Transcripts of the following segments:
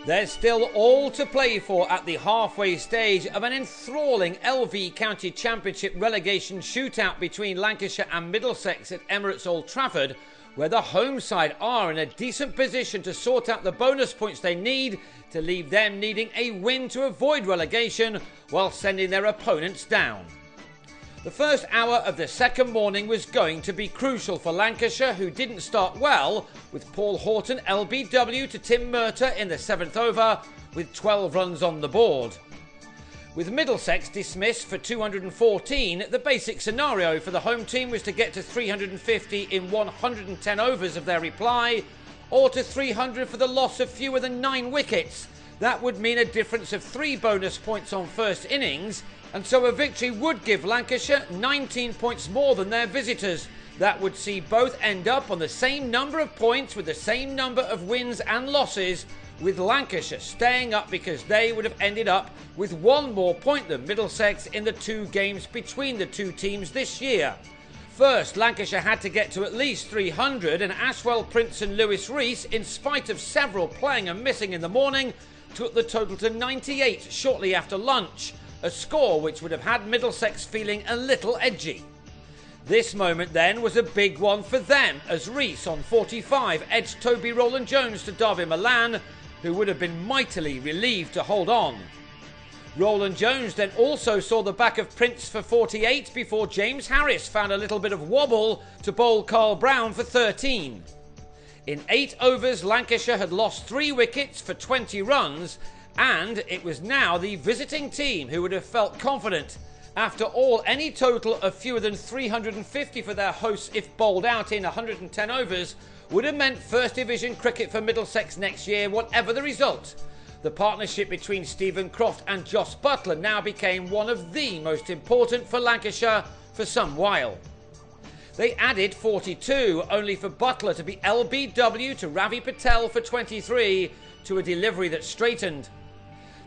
There's still all to play for at the halfway stage of an enthralling LV County Championship relegation shootout between Lancashire and Middlesex at Emirates Old Trafford, where the home side are in a decent position to sort out the bonus points they need to leave them needing a win to avoid relegation while sending their opponents down. The first hour of the second morning was going to be crucial for Lancashire, who didn't start well, with Paul Horton LBW to Tim Murtagh in the 7th over with 12 runs on the board. With Middlesex dismissed for 214, the basic scenario for the home team was to get to 350 in 110 overs of their reply, or to 300 for the loss of fewer than 9 wickets. That would mean a difference of 3 bonus points on first innings, and so a victory would give Lancashire 19 points more than their visitors. That would see both end up on the same number of points with the same number of wins and losses, with Lancashire staying up because they would have ended up with 1 more point than Middlesex in the 2 games between the 2 teams this year. First, Lancashire had to get to at least 300, and Ashwell Prince and Lewis Rees, in spite of several playing and missing in the morning, took the total to 98 shortly after lunch, a score which would have had Middlesex feeling a little edgy. This moment then was a big one for them, as Rees on 45 edged Toby Roland-Jones to Derby Milan, who would have been mightily relieved to hold on. Roland-Jones then also saw the back of Prince for 48 before James Harris found a little bit of wobble to bowl Carl Brown for 13. In 8 overs, Lancashire had lost 3 wickets for 20 runs, and it was now the visiting team who would have felt confident. After all, any total of fewer than 350 for their hosts if bowled out in 110 overs would have meant First Division cricket for Middlesex next year, whatever the result. The partnership between Stephen Croft and Jos Buttler now became one of the most important for Lancashire for some while. They added 42, only for Buttler to be LBW to Ravi Patel for 23, to a delivery that straightened.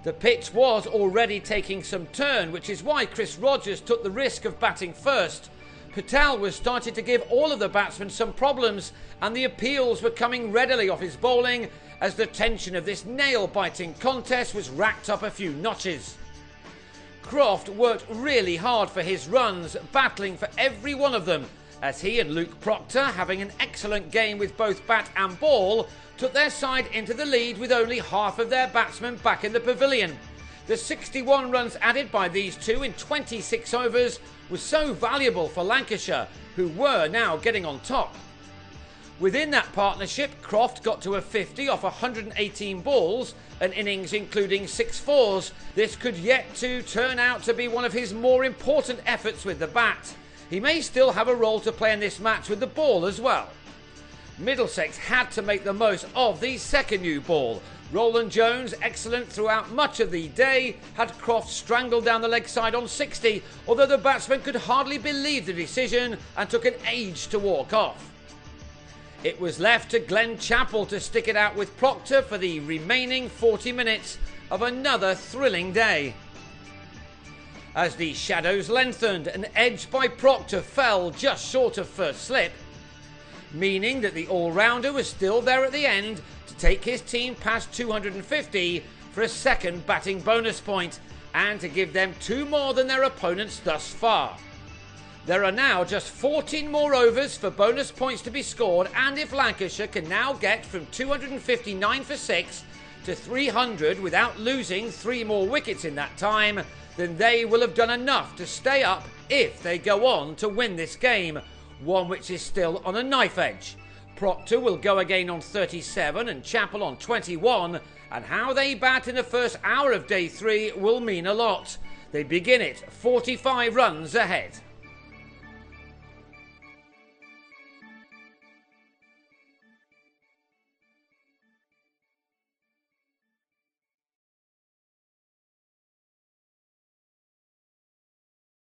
The pitch was already taking some turn, which is why Chris Rogers took the risk of batting first. Patel was starting to give all of the batsmen some problems, and the appeals were coming readily off his bowling as the tension of this nail-biting contest was racked up a few notches. Croft worked really hard for his runs, battling for every one of them, as he and Luke Proctor, having an excellent game with both bat and ball, took their side into the lead with only half of their batsmen back in the pavilion. The 61 runs added by these two in 26 overs was so valuable for Lancashire, who were now getting on top. Within that partnership, Croft got to a 50 off 118 balls, an innings including 6 fours. This could yet to turn out to be one of his more important efforts with the bat. He may still have a role to play in this match with the ball as well. Middlesex had to make the most of the second new ball. Roland-Jones, excellent throughout much of the day, had Croft strangled down the leg side on 60, although the batsman could hardly believe the decision and took an age to walk off. It was left to Glenn Chappell to stick it out with Proctor for the remaining 40 minutes of another thrilling day. As the shadows lengthened, an edge by Proctor fell just short of first slip, meaning that the all-rounder was still there at the end to take his team past 250 for a second batting bonus point and to give them 2 more than their opponents thus far. There are now just 14 more overs for bonus points to be scored, and if Lancashire can now get from 259 for 6 to 300 without losing 3 more wickets in that time, then they will have done enough to stay up if they go on to win this game, one which is still on a knife edge. Proctor will go again on 37 and Chappell on 21, and how they bat in the first hour of day 3 will mean a lot. They begin it 45 runs ahead.